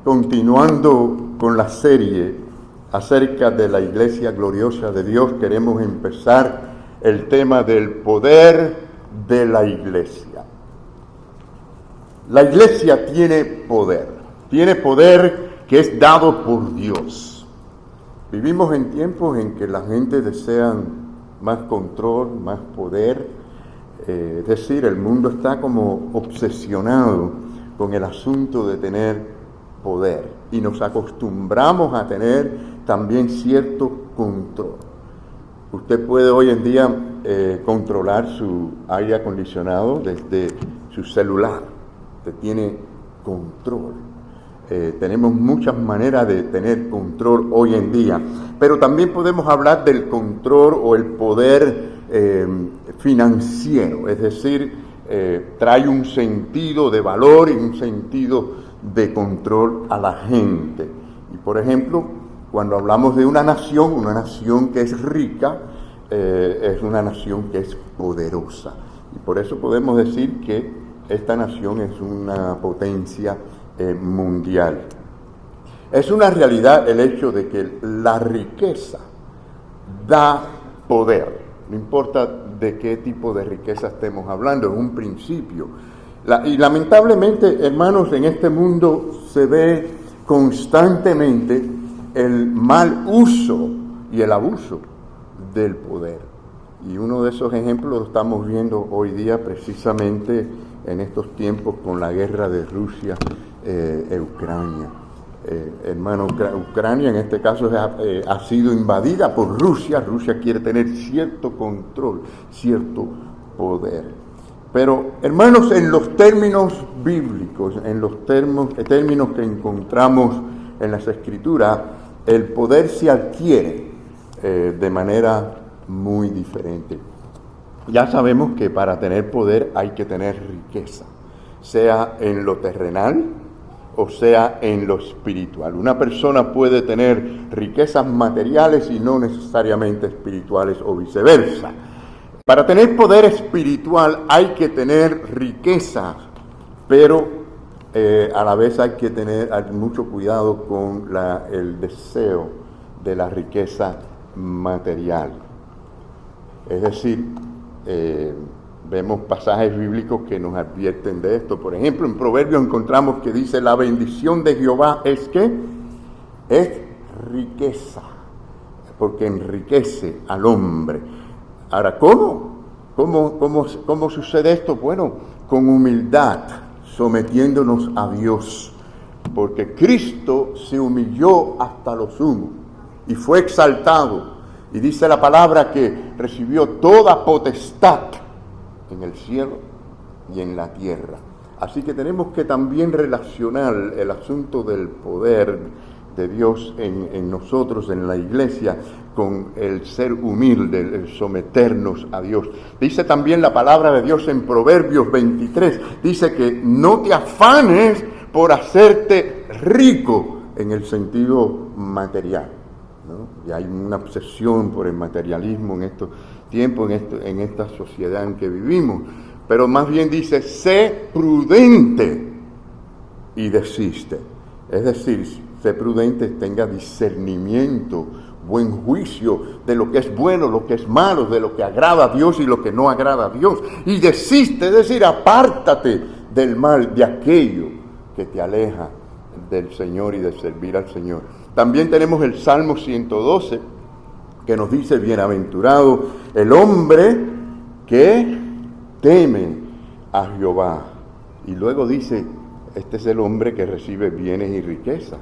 continuando con la serie acerca de la iglesia gloriosa de Dios, queremos empezar el tema del poder de la iglesia. La iglesia tiene poder que es dado por Dios. Vivimos en tiempos en que la gente desea más control, más poder, es decir, el mundo está como obsesionado con el asunto de tener poder y nos acostumbramos a tener también cierto control. Usted puede hoy en día controlar su aire acondicionado desde su celular. Usted tiene control. Tenemos muchas maneras de tener control hoy en día, pero también podemos hablar del control o el poder financiero, es decir, trae un sentido de valor y un sentido de control a la gente. Y por ejemplo, cuando hablamos de una nación que es rica, es una nación que es poderosa. Y por eso podemos decir que esta nación es una potencia mundial. Es una realidad el hecho de que la riqueza da poder. No importa de qué tipo de riqueza estemos hablando, es un principio. Y lamentablemente, hermanos, en este mundo se ve constantemente el mal uso y el abuso del poder. Y uno de esos ejemplos lo estamos viendo hoy día precisamente en estos tiempos con la guerra de Rusia e Ucrania. Hermano, Ucrania en este caso ha sido invadida por Rusia. Rusia quiere tener cierto control, cierto poder. Pero, hermanos, en los términos bíblicos, en los términos que encontramos en las Escrituras, el poder se adquiere de manera muy diferente. Ya sabemos que para tener poder hay que tener riqueza, sea en lo terrenal o sea en lo espiritual. Una persona puede tener riquezas materiales y no necesariamente espirituales o viceversa. Para tener poder espiritual hay que tener riquezas, pero a la vez hay que tener mucho cuidado con el deseo de la riqueza material. Es decir, vemos pasajes bíblicos que nos advierten de esto. Por ejemplo, en Proverbios encontramos que dice: la bendición de Jehová es ¿qué? Es riqueza, porque enriquece al hombre. Ahora, ¿cómo sucede esto? Bueno, con humildad, sometiéndonos a Dios, porque Cristo se humilló hasta lo sumo y fue exaltado. Y dice la palabra que recibió toda potestad en el cielo y en la tierra. Así que tenemos que también relacionar el asunto del poder de Dios en nosotros, en la iglesia, con el ser humilde, el someternos a Dios. Dice también la palabra de Dios en Proverbios 23, dice que no te afanes por hacerte rico en el sentido material, ¿no? Y hay una obsesión por el materialismo en estos tiempos, en esta sociedad en que vivimos. Pero más bien dice: sé prudente y desiste. Es decir, sé prudente, tenga discernimiento, buen juicio de lo que es bueno, lo que es malo, de lo que agrada a Dios y lo que no agrada a Dios. Y desiste, es decir, apártate del mal, de aquello que te aleja del Señor y de servir al Señor. También tenemos el Salmo 112, que nos dice: bienaventurado el hombre que teme a Jehová. Y luego dice: este es el hombre que recibe bienes y riquezas.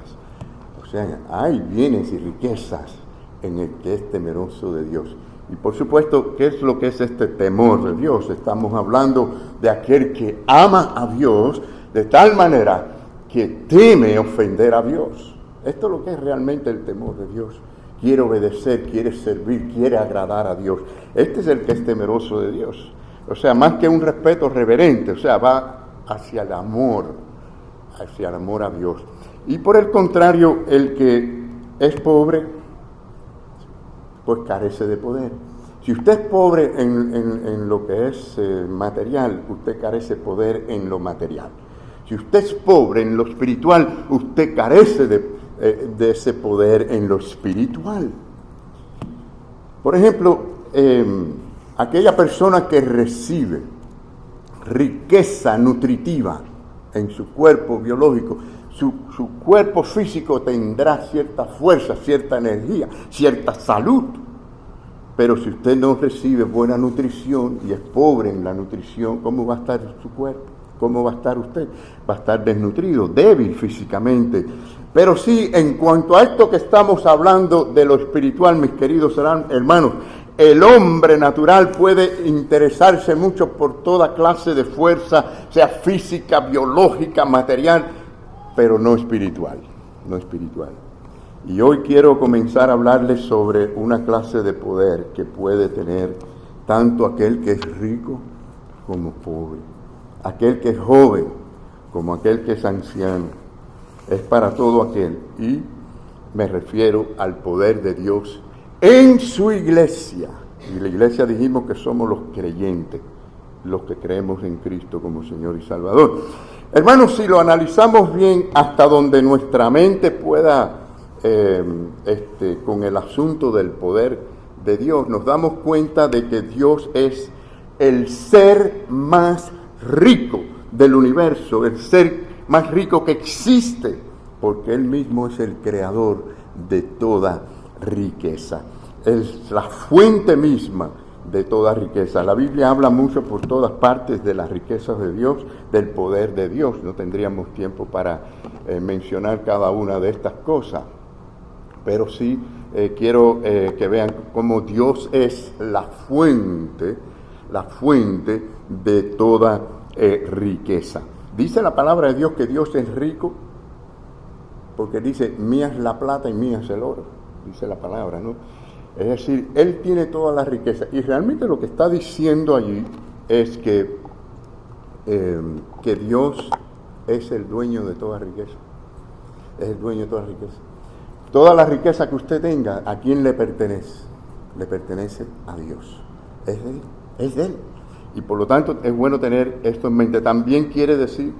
O sea, hay bienes y riquezas en el que es temeroso de Dios. Y por supuesto, ¿qué es lo que es este temor de Dios? Estamos hablando de aquel que ama a Dios de tal manera que teme ofender a Dios. Esto es lo que es realmente el temor de Dios. Quiere obedecer, quiere servir, quiere agradar a Dios. Este es el que es temeroso de Dios. O sea, más que un respeto reverente, o sea, va hacia el amor a Dios. Y por el contrario, el que es pobre, pues carece de poder. Si usted es pobre en lo que es material, usted carece de poder en lo material. Si usted es pobre en lo espiritual, usted carece de ese poder en lo espiritual. Por ejemplo, aquella persona que recibe riqueza nutritiva en su cuerpo biológico, su cuerpo físico tendrá cierta fuerza, cierta energía, cierta salud. Pero si usted no recibe buena nutrición y es pobre en la nutrición, ¿cómo va a estar su cuerpo? ¿Cómo va a estar usted? Va a estar desnutrido, débil físicamente. Pero sí, en cuanto a esto que estamos hablando de lo espiritual, mis queridos hermanos, el hombre natural puede interesarse mucho por toda clase de fuerza, sea física, biológica, material, pero no espiritual, no espiritual. Y hoy quiero comenzar a hablarles sobre una clase de poder que puede tener tanto aquel que es rico como pobre, aquel que es joven como aquel que es anciano. Es para todo aquel, y me refiero al poder de Dios en su iglesia. Y la iglesia dijimos que somos los creyentes, los que creemos en Cristo como Señor y Salvador. Hermanos, si lo analizamos bien hasta donde nuestra mente pueda, con el asunto del poder de Dios, nos damos cuenta de que Dios es el ser más rico del universo, el ser más rico que existe, porque Él mismo es el creador de toda riqueza. Es la fuente misma de toda riqueza. La Biblia habla mucho por todas partes de las riquezas de Dios, del poder de Dios. No tendríamos tiempo para mencionar cada una de estas cosas, pero sí quiero que vean cómo Dios es la fuente de toda riqueza. Dice la palabra de Dios que Dios es rico, porque dice, mía es la plata y mía es el oro, dice la palabra, ¿no? Es decir, Él tiene toda la riqueza. Y realmente lo que está diciendo allí es que Dios es el dueño de toda riqueza. Es el dueño de toda riqueza. Toda la riqueza que usted tenga, ¿a quién le pertenece? Le pertenece a Dios. Es de Él. Es de Él. Y por lo tanto es bueno tener esto en mente. También quiere decir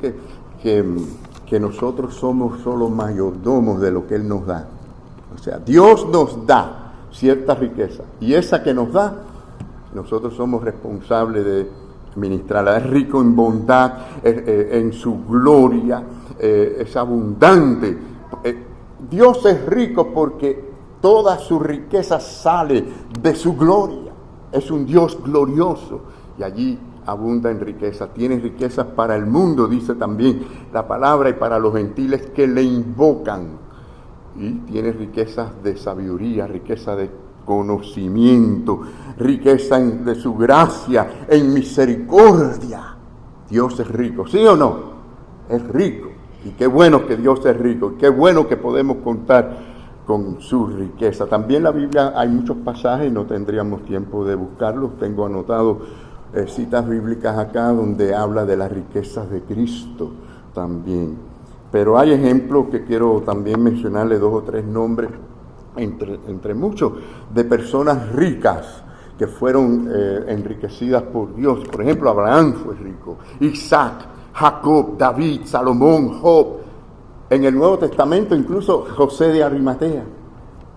que nosotros somos solo mayordomos de lo que Él nos da. O sea, Dios nos da cierta riqueza, y esa que nos da, nosotros somos responsables de ministrarla. Es rico en bondad, en su gloria, es abundante. Dios es rico porque toda su riqueza sale de su gloria. Es un Dios glorioso y allí abunda en riqueza. Tiene riquezas para el mundo, dice también la palabra, y para los gentiles que le invocan. Y tiene riquezas de sabiduría, riqueza de conocimiento, riqueza de su gracia, en misericordia. Dios es rico, ¿sí o no? Es rico. Y qué bueno que Dios es rico, y qué bueno que podemos contar con su riqueza. También en la Biblia hay muchos pasajes, no tendríamos tiempo de buscarlos. Tengo anotado citas bíblicas acá donde habla de las riquezas de Cristo también. Pero hay ejemplos que quiero también mencionarle, 2 o 3 nombres, entre muchos, de personas ricas que fueron enriquecidas por Dios. Por ejemplo, Abraham fue rico, Isaac, Jacob, David, Salomón, Job. En el Nuevo Testamento incluso José de Arimatea,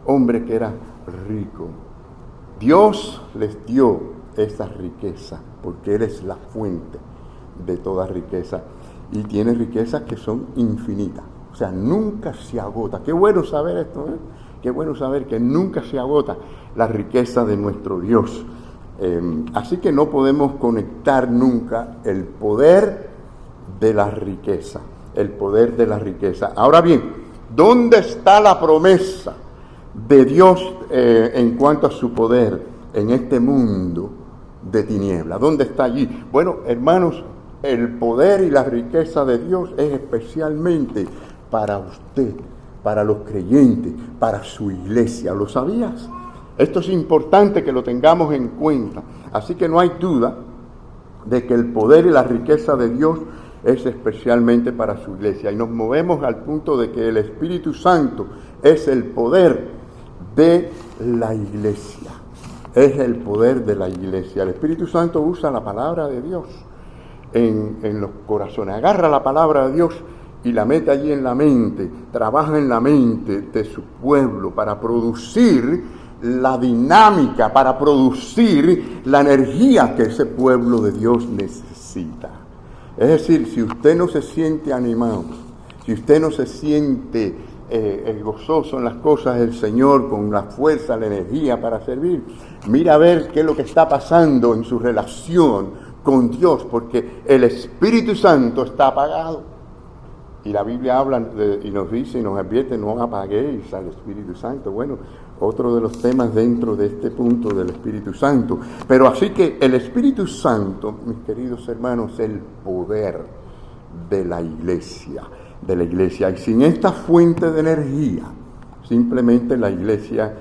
hombre que era rico. Dios les dio esa riqueza porque Él es la fuente de toda riqueza. Y tiene riquezas que son infinitas, o sea, nunca se agota. Qué bueno saber esto, ¿eh? Qué bueno saber que nunca se agota la riqueza de nuestro Dios. Así que no podemos conectar nunca el poder de la riqueza, el poder de la riqueza. Ahora bien, ¿dónde está la promesa de Dios en cuanto a su poder en este mundo de tinieblas? ¿Dónde está allí? Bueno, hermanos, el poder y la riqueza de Dios es especialmente para usted, para los creyentes, para su iglesia. ¿Lo sabías? Esto es importante que lo tengamos en cuenta. Así que no hay duda de que el poder y la riqueza de Dios es especialmente para su iglesia. Y nos movemos al punto de que el Espíritu Santo es el poder de la iglesia. Es el poder de la iglesia. El Espíritu Santo usa la palabra de Dios en los corazones. Agarra la palabra de Dios y la mete allí en la mente, trabaja en la mente de su pueblo para producir la dinámica, para producir la energía que ese pueblo de Dios necesita. Es decir, si usted no se siente animado, si usted no se siente gozoso en las cosas del Señor, con la fuerza, la energía para servir, mira a ver qué es lo que está pasando en su relación con Dios, porque el Espíritu Santo está apagado. Y la Biblia habla y nos dice y nos advierte, no apaguéis al Espíritu Santo. Bueno, otro de los temas dentro de este punto del Espíritu Santo. Pero así que el Espíritu Santo, mis queridos hermanos, es el poder de la iglesia. Y sin esta fuente de energía, simplemente la iglesia,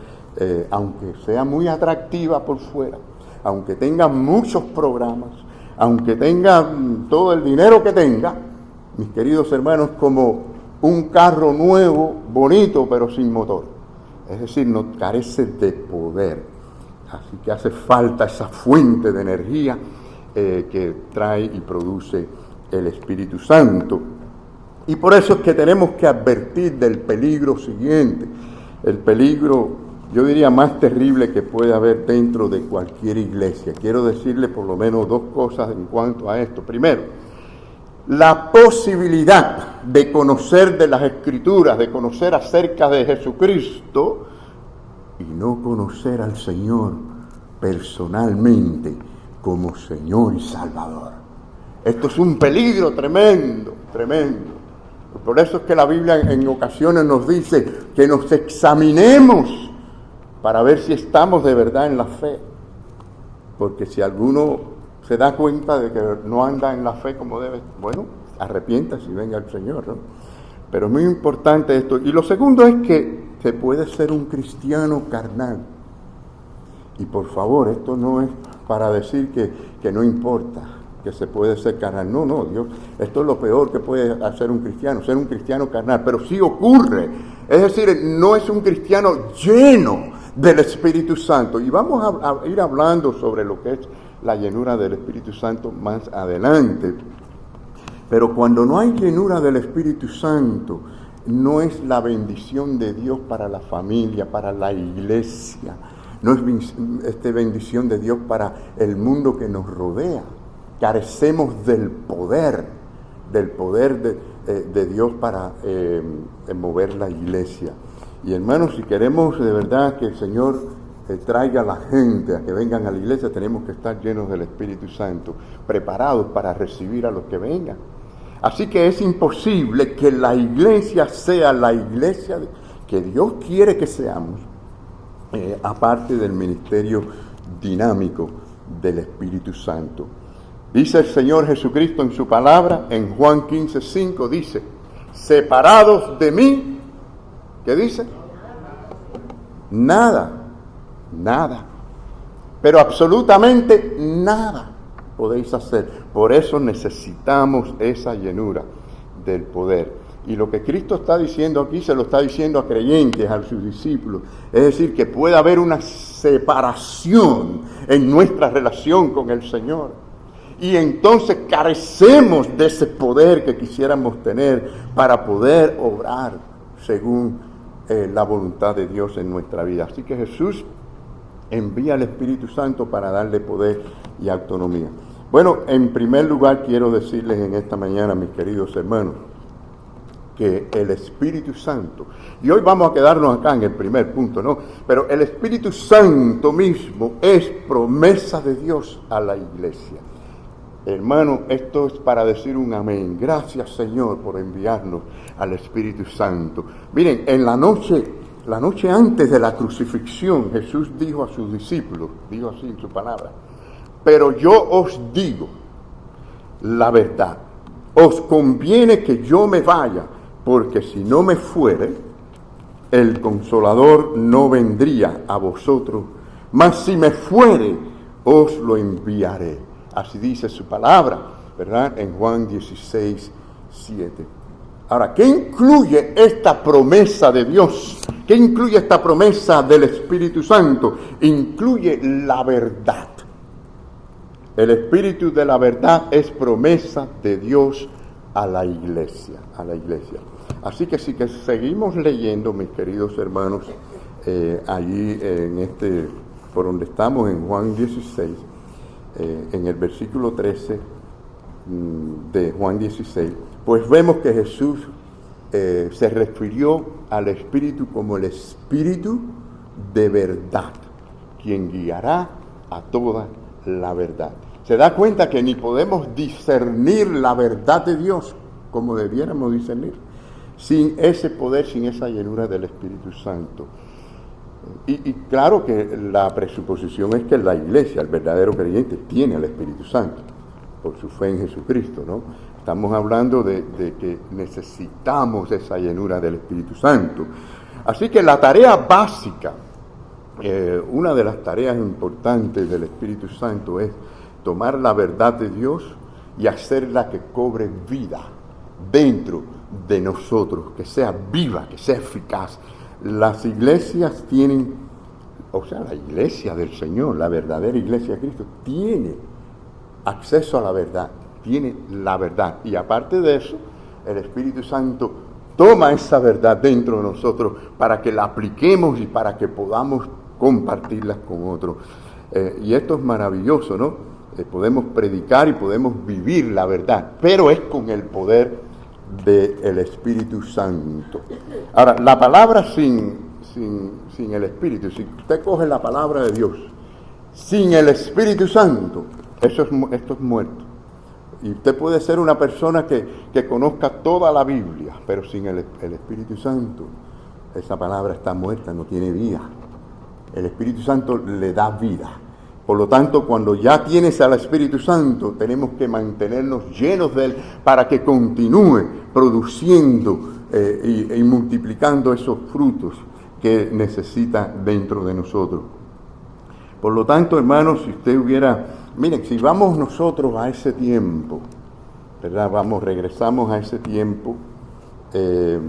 aunque sea muy atractiva por fuera, aunque tenga muchos programas, aunque tenga todo el dinero que tenga, mis queridos hermanos, como un carro nuevo, bonito, pero sin motor. Es decir, no carece de poder. Así que hace falta esa fuente de energía que trae y produce el Espíritu Santo. Y por eso es que tenemos que advertir del peligro siguiente. El peligro, yo diría, más terrible que puede haber dentro de cualquier iglesia. Quiero decirle por lo menos dos cosas en cuanto a esto. Primero, la posibilidad de conocer de las Escrituras, de conocer acerca de Jesucristo y no conocer al Señor personalmente como Señor y Salvador. Esto es un peligro tremendo, tremendo. Por eso es que la Biblia en ocasiones nos dice que nos examinemos para ver si estamos de verdad en la fe. Porque si alguno se da cuenta de que no anda en la fe como debe, bueno, arrepiéntase y venga al Señor, ¿no? Pero es muy importante esto. Y lo segundo es que se puede ser un cristiano carnal. Y por favor, esto no es para decir que no importa, que se puede ser carnal. No, Dios, esto es lo peor que puede hacer un cristiano, ser un cristiano carnal. Pero sí ocurre. Es decir, no es un cristiano lleno del Espíritu Santo. Y vamos a ir hablando sobre lo que es la llenura del Espíritu Santo más adelante. Pero cuando no hay llenura del Espíritu Santo, no es la bendición de Dios para la familia, para la iglesia. No es bendición de Dios para el mundo que nos rodea. Carecemos del poder de Dios para mover la iglesia. Y hermanos, si queremos de verdad que el Señor traiga a la gente a que vengan a la iglesia, tenemos que estar llenos del Espíritu Santo, preparados para recibir a los que vengan. Así que es imposible que la iglesia sea la iglesia que Dios quiere que seamos, aparte del ministerio dinámico del Espíritu Santo. Dice el Señor Jesucristo en su palabra, en Juan 15:5, dice, separados de mí, ¿qué dice? Nada, pero absolutamente nada podéis hacer. Por eso necesitamos esa llenura del poder. Y lo que Cristo está diciendo aquí, se lo está diciendo a creyentes, a sus discípulos. Es decir, que puede haber una separación en nuestra relación con el Señor. Y entonces carecemos de ese poder que quisiéramos tener para poder obrar según la voluntad de Dios en nuestra vida. Así que Jesús envía al Espíritu Santo para darle poder y autonomía. Bueno, en primer lugar quiero decirles en esta mañana, mis queridos hermanos, que el Espíritu Santo, y hoy vamos a quedarnos acá en el primer punto, ¿no? Pero el Espíritu Santo mismo es promesa de Dios a la iglesia. Hermano, esto es para decir un amén. Gracias, Señor, por enviarnos al Espíritu Santo. Miren, en la noche antes de la crucifixión, Jesús dijo a sus discípulos, dijo así en su palabra, pero yo os digo la verdad, os conviene que yo me vaya, porque si no me fuere, el Consolador no vendría a vosotros, mas si me fuere, os lo enviaré. Así dice su palabra, ¿verdad? En Juan 16:7. Ahora, ¿qué incluye esta promesa de Dios? ¿Qué incluye esta promesa del Espíritu Santo? Incluye la verdad. El Espíritu de la verdad es promesa de Dios a la iglesia, Así que si que seguimos leyendo, mis queridos hermanos, allí por donde estamos en Juan 16, en el versículo 13 de Juan 16, pues vemos que Jesús se refirió al Espíritu como el Espíritu de verdad, quien guiará a toda la verdad. Se da cuenta que ni podemos discernir la verdad de Dios como debiéramos discernir, sin ese poder, sin esa llenura del Espíritu Santo. Y claro que la presuposición es que la iglesia, el verdadero creyente, tiene el Espíritu Santo, por su fe en Jesucristo, ¿no? Estamos hablando de que necesitamos esa llenura del Espíritu Santo. Así que la tarea básica, una de las tareas importantes del Espíritu Santo es tomar la verdad de Dios y hacerla que cobre vida dentro de nosotros, que sea viva, que sea eficaz. Las iglesias tienen, la iglesia del Señor, la verdadera iglesia de Cristo, tiene acceso a la verdad, tiene la verdad. Y aparte de eso, el Espíritu Santo toma esa verdad dentro de nosotros para que la apliquemos y para que podamos compartirlas con otros. Y esto es maravilloso, ¿no? Podemos predicar y podemos vivir la verdad, pero es con el poder del Espíritu Santo. Ahora, la palabra sin el Espíritu, si usted coge la palabra de Dios sin el Espíritu Santo, esto es muerto. Y usted puede ser una persona que conozca toda la Biblia, pero sin el Espíritu Santo, esa palabra está muerta, no tiene vida. El Espíritu Santo le da vida. Por lo tanto, cuando ya tienes al Espíritu Santo, tenemos que mantenernos llenos de Él para que continúe produciendo y multiplicando esos frutos que necesita dentro de nosotros. Por lo tanto, hermanos, si usted miren, si vamos nosotros a ese tiempo, ¿verdad? Regresamos a ese tiempo, es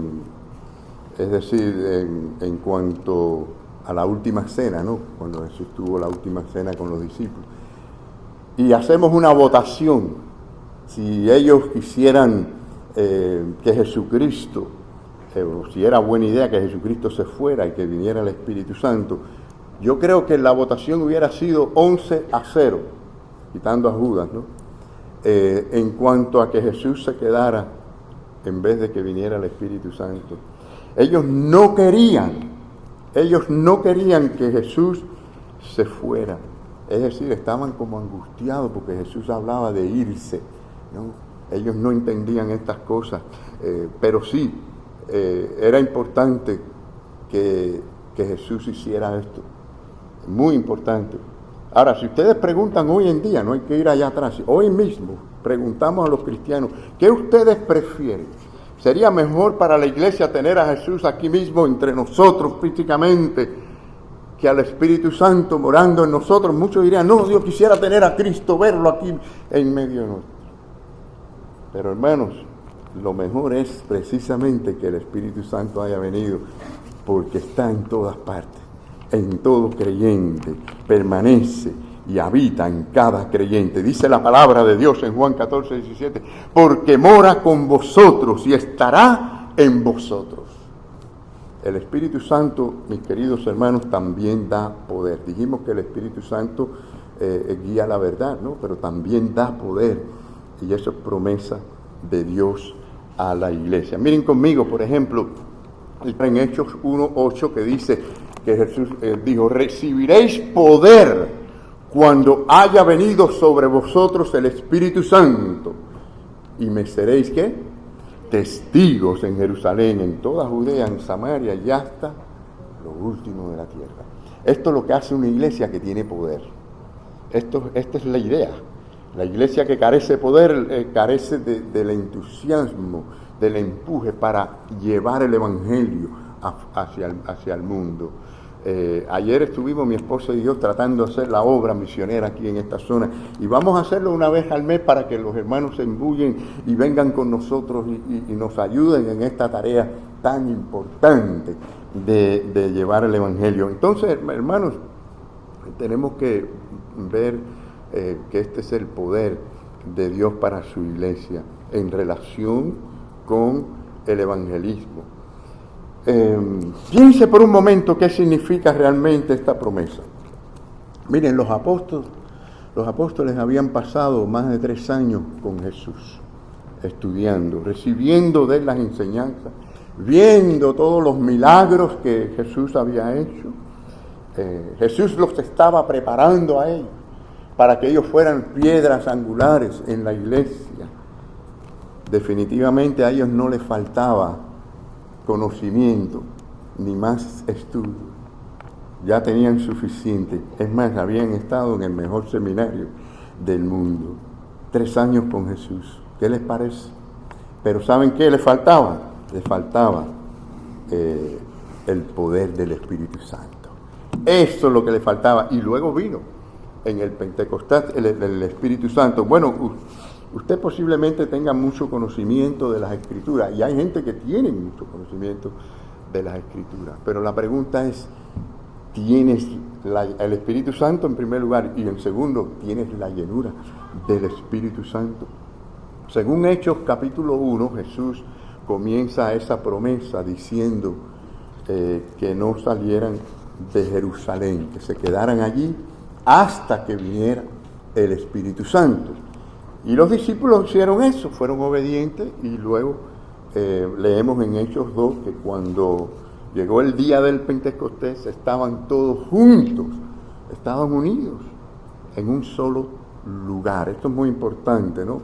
decir, en cuanto a la última cena, ¿no? Cuando Jesús tuvo la última cena con los discípulos. Y hacemos una votación. Si ellos quisieran que Jesucristo, o si era buena idea que Jesucristo se fuera y que viniera el Espíritu Santo, yo creo que la votación hubiera sido 11-0, quitando a Judas, ¿no? En cuanto a que Jesús se quedara en vez de que viniera el Espíritu Santo. Ellos no querían que Jesús se fuera. Es decir, estaban como angustiados porque Jesús hablaba de irse, ¿no? Ellos no entendían estas cosas, pero sí, era importante que Jesús hiciera esto. Muy importante. Ahora, si ustedes preguntan hoy en día, no hay que ir allá atrás, hoy mismo preguntamos a los cristianos, ¿qué ustedes prefieren? ¿Sería mejor para la iglesia tener a Jesús aquí mismo entre nosotros físicamente que al Espíritu Santo morando en nosotros? Muchos dirían, no, Dios quisiera tener a Cristo, verlo aquí en medio de nosotros. Pero hermanos, lo mejor es precisamente que el Espíritu Santo haya venido, porque está en todas partes, en todo creyente, permanece y habita en cada creyente. Dice la palabra de Dios en Juan 14:17, porque mora con vosotros y estará en vosotros. El Espíritu Santo, mis queridos hermanos, también da poder. Dijimos que el Espíritu Santo guía la verdad, ¿no? Pero también da poder, y eso es promesa de Dios a la iglesia. Miren conmigo, por ejemplo, en Hechos 1:8, que dice que Jesús dijo, recibiréis poder cuando haya venido sobre vosotros el Espíritu Santo, y me seréis, ¿qué? Testigos en Jerusalén, en toda Judea, en Samaria y hasta lo último de la tierra. Esto es lo que hace una iglesia que tiene poder. Esta es la idea. La iglesia que carece de poder carece del entusiasmo, del empuje para llevar el Evangelio hacia el mundo. Ayer estuvimos mi esposa y yo tratando de hacer la obra misionera aquí en esta zona, y vamos a hacerlo una vez al mes para que los hermanos se embullen y vengan con nosotros y nos ayuden en esta tarea tan importante de llevar el Evangelio. Entonces, hermanos, tenemos que ver que este es el poder de Dios para su iglesia en relación con el evangelismo. Piense por un momento qué significa realmente esta promesa. Miren, los apóstoles habían pasado más de 3 años con Jesús, estudiando, recibiendo de él las enseñanzas, viendo todos los milagros que Jesús había hecho. Jesús los estaba preparando a ellos para que ellos fueran piedras angulares en la iglesia. Definitivamente a ellos no les faltaba conocimiento ni más estudio. Ya tenían suficiente. Es más, habían estado en el mejor seminario del mundo. 3 años con Jesús. ¿Qué les parece? Pero ¿saben qué les faltaba? Les faltaba el poder del Espíritu Santo. Eso es lo que les faltaba. Y luego vino en el Pentecostés el Espíritu Santo. Bueno, usted posiblemente tenga mucho conocimiento de las Escrituras. Y hay gente que tiene mucho conocimiento de las Escrituras. Pero la pregunta es, ¿tienes el Espíritu Santo en primer lugar? Y en segundo, ¿tienes la llenura del Espíritu Santo? Según Hechos capítulo 1, Jesús comienza esa promesa diciendo que no salieran de Jerusalén, que se quedaran allí hasta que viniera el Espíritu Santo. Y los discípulos hicieron eso, fueron obedientes, y luego leemos en Hechos 2 que cuando llegó el día del Pentecostés, estaban todos juntos, estaban unidos en un solo lugar. Esto es muy importante, ¿no?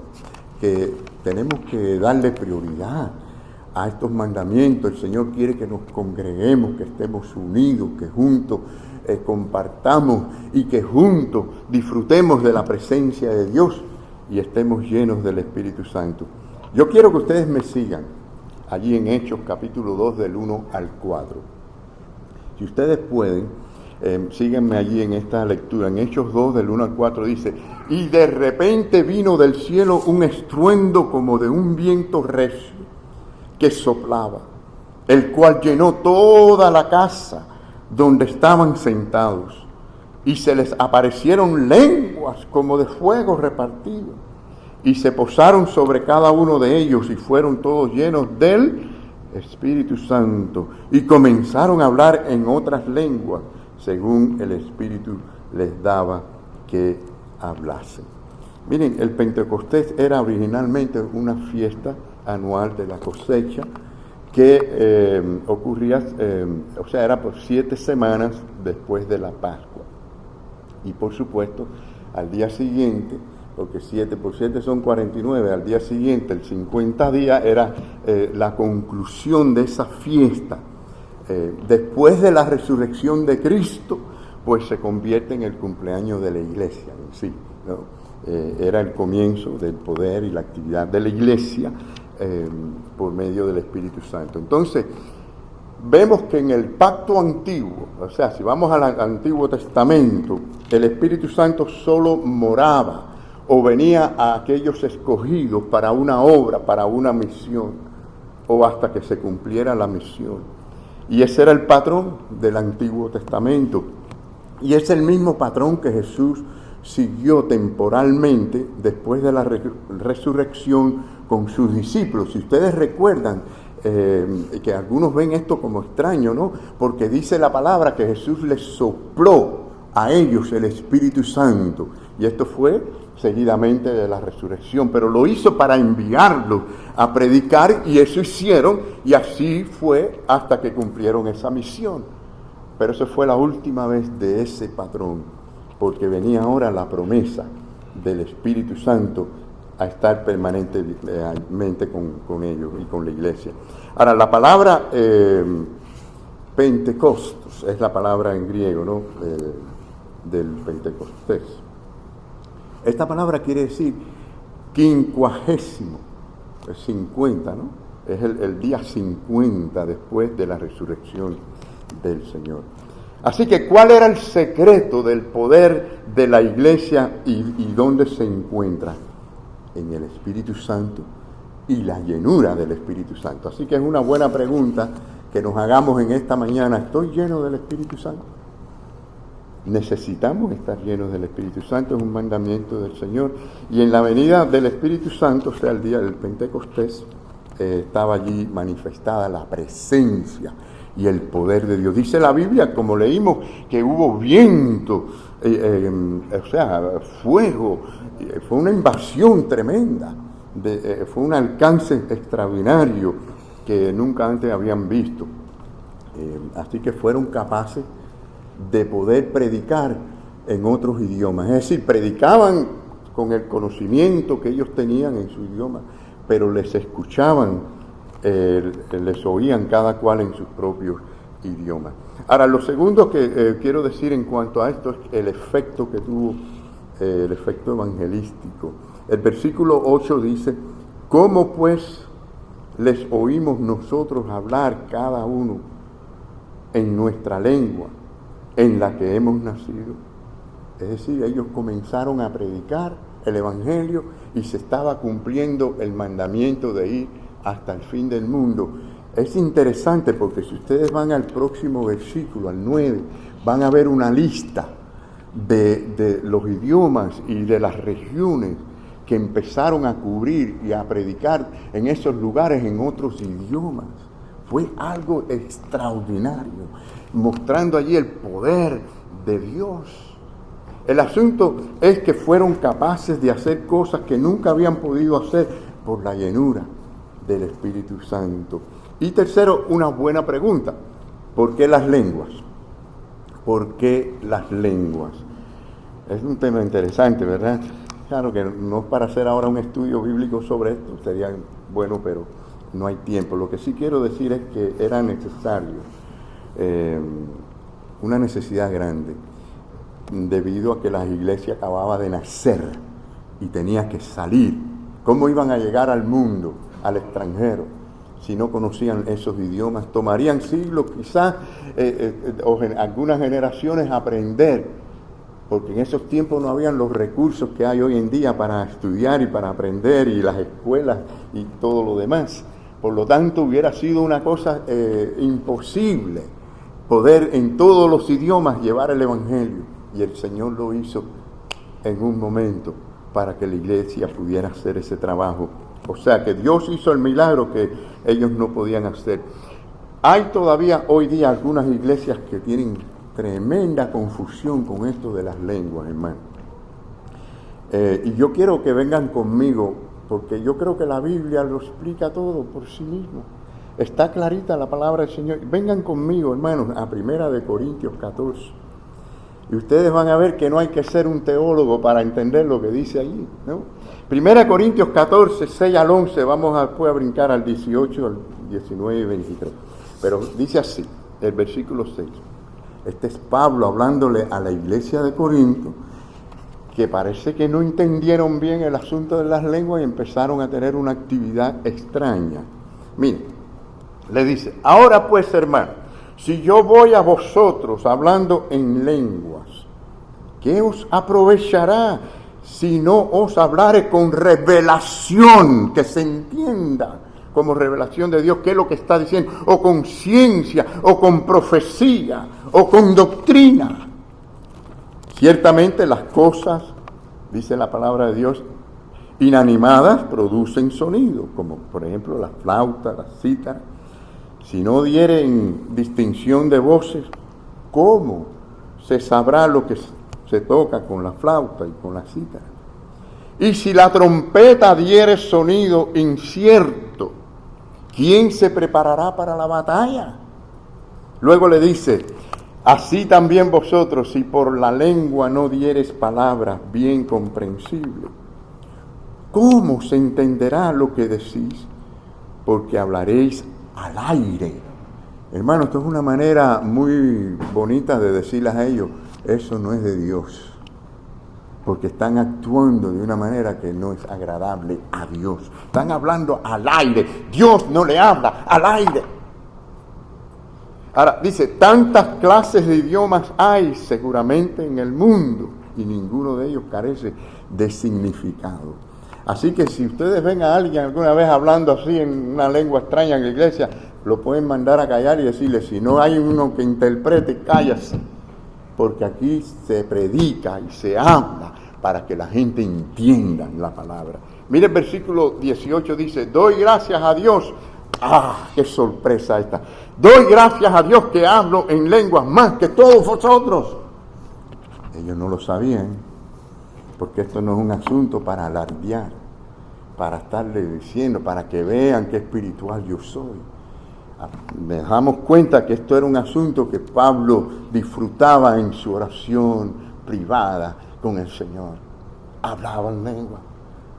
Que tenemos que darle prioridad a estos mandamientos. El Señor quiere que nos congreguemos, que estemos unidos, que juntos compartamos y que juntos disfrutemos de la presencia de Dios y estemos llenos del Espíritu Santo. Yo quiero que ustedes me sigan allí en Hechos capítulo 2 del 1 al 4. Si ustedes pueden, síganme allí en esta lectura. En Hechos 2 del 1 al 4 dice: y de repente vino del cielo un estruendo como de un viento recio que soplaba, el cual llenó toda la casa donde estaban sentados, y se les aparecieron lenguas como de fuego repartidas, y se posaron sobre cada uno de ellos, y fueron todos llenos del Espíritu Santo, y comenzaron a hablar en otras lenguas, según el Espíritu les daba que hablasen. Miren, el Pentecostés era originalmente una fiesta anual de la cosecha que ocurría, era por 7 semanas después de la Pascua. Y por supuesto, al día siguiente, porque 7 por 7 son 49, al día siguiente, el 50 días, era la conclusión de esa fiesta. Después de la resurrección de Cristo, pues se convierte en el cumpleaños de la iglesia en sí, ¿no? Era el comienzo del poder y la actividad de la iglesia por medio del Espíritu Santo. Entonces, vemos que en el pacto antiguo, o sea, si vamos al Antiguo Testamento, el Espíritu Santo solo moraba o venía a aquellos escogidos para una obra, para una misión, o hasta que se cumpliera la misión. Y ese era el patrón del Antiguo Testamento. Y es el mismo patrón que Jesús siguió temporalmente después de la resurrección con sus discípulos. Si ustedes recuerdan, que algunos ven esto como extraño, ¿no? Porque dice la palabra que Jesús les sopló a ellos el Espíritu Santo. Y esto fue seguidamente de la resurrección, pero lo hizo para enviarlos a predicar, y eso hicieron, y así fue hasta que cumplieron esa misión. Pero eso fue la última vez de ese patrón, porque venía ahora la promesa del Espíritu Santo a estar permanentemente con ellos y con la iglesia. Ahora, la palabra Pentecostos es la palabra en griego, ¿no? Del Pentecostés. Esta palabra quiere decir 50, es 50, ¿no? Es el día 50 después de la resurrección del Señor. Así que, ¿cuál era el secreto del poder de la iglesia y dónde se encuentra? En el Espíritu Santo y la llenura del Espíritu Santo. Así que es una buena pregunta que nos hagamos en esta mañana. ¿Estoy lleno del Espíritu Santo? necesitamos estar llenos del Espíritu Santo, es un mandamiento del Señor. Y en la venida del Espíritu Santo, o sea, el día del Pentecostés, estaba allí manifestada la presencia y el poder de Dios. Dice la Biblia, como leímos, que hubo viento, o sea, fuego, fue una invasión tremenda, fue un alcance extraordinario que nunca antes habían visto. Así que fueron capaces de poder predicar en otros idiomas. Es decir, predicaban con el conocimiento que ellos tenían en su idioma, pero les escuchaban, les oían cada cual en sus propios idiomas. Ahora, lo segundo que quiero decir en cuanto a esto es el efecto que tuvo, el efecto evangelístico. El versículo 8 dice: ¿cómo pues les oímos nosotros hablar cada uno en nuestra lengua en la que hemos nacido? Es decir, ellos comenzaron a predicar el evangelio y se estaba cumpliendo el mandamiento de ir hasta el fin del mundo. Es interesante porque si ustedes van al próximo versículo, al 9, van a ver una lista de los idiomas y de las regiones que empezaron a cubrir y a predicar en esos lugares en otros idiomas. Fue algo extraordinario, mostrando allí el poder de Dios. El asunto es que fueron capaces de hacer cosas que nunca habían podido hacer por la llenura del Espíritu Santo. Y tercero, una buena pregunta: ¿por qué las lenguas? ¿Por qué las lenguas? Es un tema interesante, ¿verdad? Claro que no es para hacer ahora un estudio bíblico sobre esto, sería bueno, pero no hay tiempo. Lo que sí quiero decir es que era necesario, una necesidad grande, debido a que la iglesia acababa de nacer y tenía que salir. ¿Cómo iban a llegar al mundo, al extranjero, si no conocían esos idiomas? Tomarían siglos, quizás, o algunas generaciones aprender, porque en esos tiempos no habían los recursos que hay hoy en día para estudiar y para aprender, y las escuelas y todo lo demás. Por lo tanto, hubiera sido una cosa imposible poder en todos los idiomas llevar el evangelio, y el Señor lo hizo en un momento para que la iglesia pudiera hacer ese trabajo. O sea que Dios hizo el milagro que ellos no podían hacer. Hay todavía hoy día algunas iglesias que tienen tremenda confusión con esto de las lenguas, hermano. Y yo quiero que vengan conmigo, porque yo creo que la Biblia lo explica todo por sí mismo. Está clarita la palabra del Señor. Vengan conmigo, hermanos, a 1 Corintios 14. Y ustedes van a ver que no hay que ser un teólogo para entender lo que dice allí, ¿no? 1 Corintios 14, 6 al 11, después a brincar al 18, al 19 y 23. Pero dice así, el versículo 6. Este es Pablo hablándole a la iglesia de Corinto, que parece que no entendieron bien el asunto de las lenguas y empezaron a tener una actividad extraña. Miren, le dice: ahora pues, hermano, si yo voy a vosotros hablando en lenguas, ¿qué os aprovechará si no os hablare con revelación, que se entienda como revelación de Dios qué es lo que está diciendo, o con ciencia, o con profecía, o con doctrina? Ciertamente las cosas, dice la palabra de Dios, inanimadas producen sonido, como por ejemplo la flauta, la cítara. Si no dieren distinción de voces, ¿cómo se sabrá lo que se toca con la flauta y con la cítara? Y si la trompeta diere sonido incierto, ¿quién se preparará para la batalla? Luego le dice: así también vosotros, si por la lengua no dieres palabras bien comprensibles, ¿cómo se entenderá lo que decís? Porque hablaréis al aire. Hermano, esto es una manera muy bonita de decirles a ellos: eso no es de Dios, porque están actuando de una manera que no es agradable a Dios. Están hablando al aire. Dios no le habla al aire. Ahora, dice, tantas clases de idiomas hay seguramente en el mundo y ninguno de ellos carece de significado. Así que si ustedes ven a alguien alguna vez hablando así en una lengua extraña en la iglesia, lo pueden mandar a callar y decirle: si no hay uno que interprete, cállase, porque aquí se predica y se habla para que la gente entienda la palabra. Mire el versículo 18 dice, doy gracias a Dios. ¡Ah, qué sorpresa esta! Doy gracias a Dios que hablo en lenguas más que todos vosotros. Ellos no lo sabían, porque esto no es un asunto para alardear, para estarle diciendo, para que vean qué espiritual yo soy. Nos damos cuenta que esto era un asunto que Pablo disfrutaba en su oración privada con el Señor. Hablaba en lengua.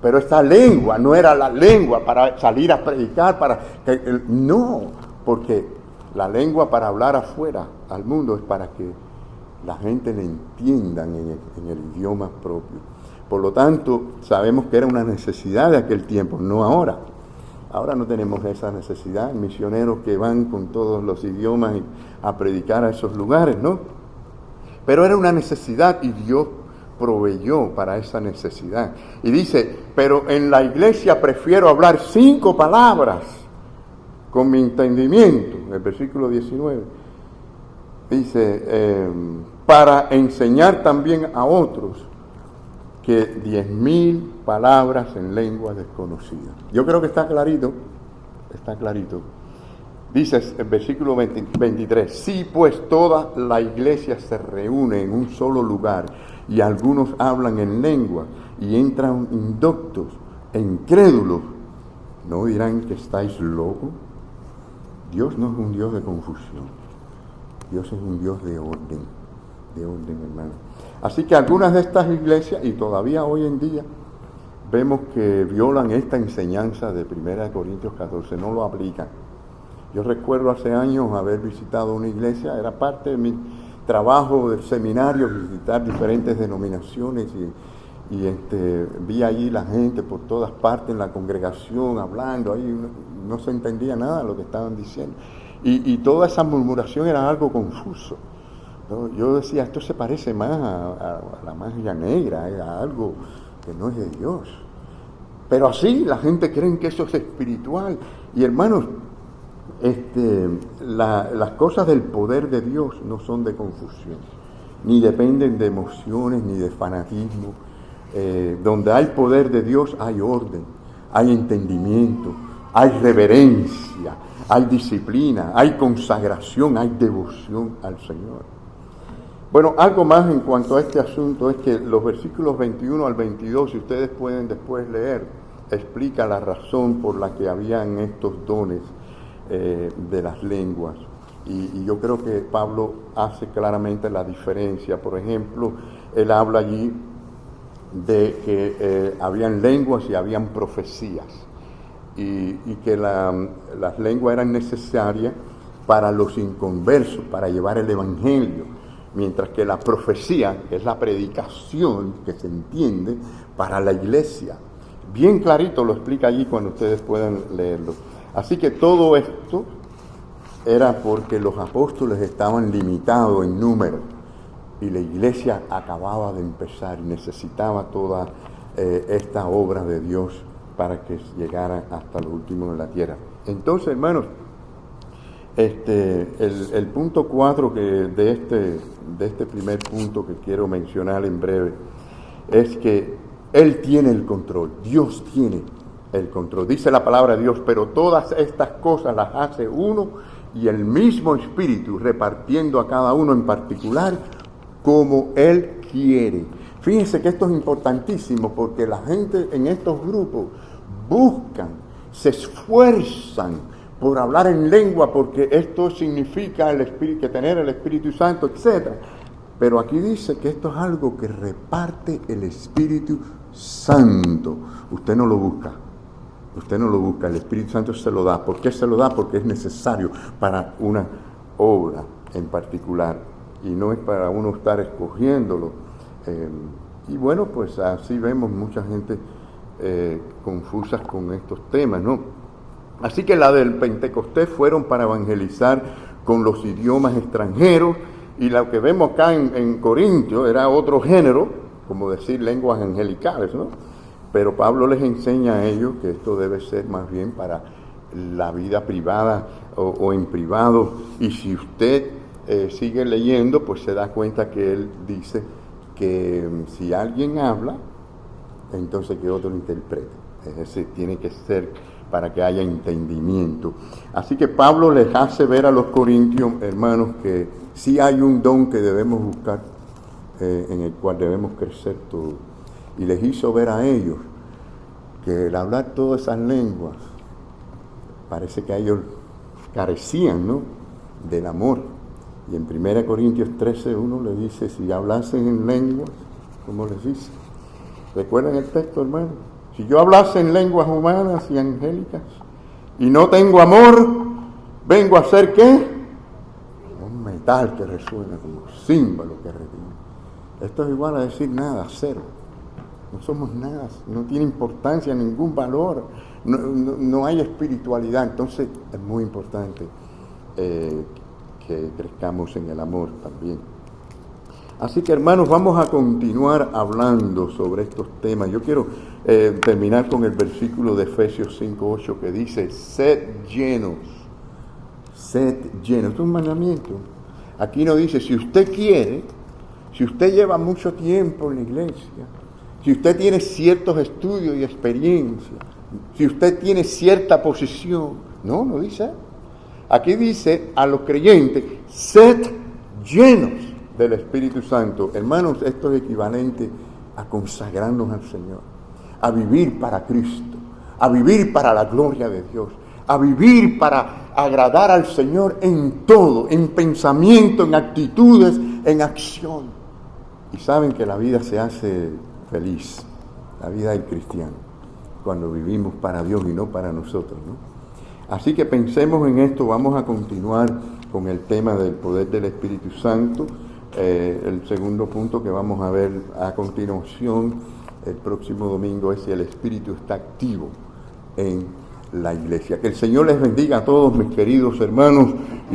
Pero esta lengua no era la lengua para salir a predicar, no, porque la lengua para hablar afuera al mundo es para que la gente le entienda en el idioma propio. Por lo tanto, sabemos que era una necesidad de aquel tiempo, no ahora. Ahora no tenemos esa necesidad, misioneros que van con todos los idiomas a predicar a esos lugares, ¿no? Pero era una necesidad y Dios proveyó para esa necesidad. Y dice, pero en la iglesia prefiero hablar 5 palabras con mi entendimiento, en el versículo 19. Dice, para enseñar también a otros que 10,000 palabras en lengua desconocida. Yo creo que está clarito. Dice el versículo 23, si pues toda la iglesia se reúne en un solo lugar y algunos hablan en lengua y entran indoctos e incrédulos, ¿no dirán que estáis locos? Dios no es un Dios de confusión, Dios es un Dios de orden, hermano. Así que algunas de estas iglesias, y todavía hoy en día, vemos que violan esta enseñanza de 1 Corintios 14, no lo aplican. Yo recuerdo hace años haber visitado una iglesia, era parte de mi trabajo del seminario, visitar diferentes denominaciones y vi allí la gente por todas partes en la congregación hablando, ahí no se entendía nada de lo que estaban diciendo. Y toda esa murmuración era algo confuso. Yo decía, esto se parece más a la magia negra, a algo que no es de Dios. Pero así la gente cree que eso es espiritual. Y hermanos, las cosas del poder de Dios no son de confusión, ni dependen de emociones, ni de fanatismo. Donde hay poder de Dios hay orden, hay entendimiento, hay reverencia, hay disciplina, hay consagración, hay devoción al Señor. Bueno, algo más en cuanto a este asunto es que los versículos 21 al 22, si ustedes pueden después leer, explica la razón por la que habían estos dones de las lenguas. Y yo creo que Pablo hace claramente la diferencia. Por ejemplo, él habla allí de que habían lenguas y habían profecías. Y que las lenguas eran necesarias para los inconversos, para llevar el evangelio. Mientras que la profecía, que es la predicación que se entiende, para la iglesia. Bien clarito lo explica allí cuando ustedes puedan leerlo. Así que todo esto era porque los apóstoles estaban limitados en número y la iglesia acababa de empezar y necesitaba toda esta obra de Dios para que llegara hasta lo último de la tierra. Entonces, hermanos, el punto 4 de este primer punto que quiero mencionar en breve es que Él tiene el control, Dios tiene el control. Dice la palabra de Dios, pero todas estas cosas las hace uno y el mismo Espíritu, repartiendo a cada uno en particular como Él quiere. Fíjense que esto es importantísimo porque la gente en estos grupos buscan, se esfuerzan por hablar en lengua, porque esto significa el Espíritu, que tener el Espíritu Santo, etc. Pero aquí dice que esto es algo que reparte el Espíritu Santo. Usted no lo busca, el Espíritu Santo se lo da. ¿Por qué se lo da? Porque es necesario para una obra en particular, y no es para uno estar escogiéndolo. Y bueno, pues así vemos mucha gente confusas con estos temas, ¿no? Así que la del Pentecostés fueron para evangelizar con los idiomas extranjeros, y lo que vemos acá en Corintios era otro género, como decir lenguas angelicales, ¿no? Pero Pablo les enseña a ellos que esto debe ser más bien para la vida privada o en privado, y si usted sigue leyendo, pues se da cuenta que él dice que si alguien habla, entonces que otro interprete. Es decir, tiene que ser para que haya entendimiento. Así que Pablo les hace ver a los corintios, hermanos, que sí hay un don que debemos buscar, en el cual debemos crecer todos. Y les hizo ver a ellos que el hablar todas esas lenguas, parece que a ellos carecían, ¿no?, del amor. Y en 1 Corintios 13:1 le dice, si hablasen en lenguas, ¿cómo les dice? ¿Recuerdan el texto, hermano? Si yo hablase en lenguas humanas y angélicas y no tengo amor, vengo a ser ¿qué? Un metal que resuena, como címbalo que retumba. Esto es igual a decir nada, cero. No somos nada, no tiene importancia, ningún valor, no hay espiritualidad. Entonces es muy importante que crezcamos en el amor también. Así que, hermanos, vamos a continuar hablando sobre estos temas. Yo quiero terminar con el versículo de Efesios 5:8 que dice, sed llenos. Sed llenos. Esto es un mandamiento. Aquí no dice, si usted quiere, si usted lleva mucho tiempo en la iglesia, si usted tiene ciertos estudios y experiencia, si usted tiene cierta posición. No, no dice. Aquí dice a los creyentes, sed llenos del Espíritu Santo. Hermanos, esto es equivalente a consagrarnos al Señor, a vivir para Cristo, a vivir para la gloria de Dios, a vivir para agradar al Señor en todo, en pensamiento, en actitudes, en acción. Y saben que la vida se hace feliz, la vida del cristiano, cuando vivimos para Dios y no para nosotros, ¿no? Así que pensemos en esto. Vamos a continuar con el tema del poder del Espíritu Santo. El segundo punto que vamos a ver a continuación el próximo domingo es si el Espíritu está activo en la iglesia. Que el Señor les bendiga a todos, mis queridos hermanos.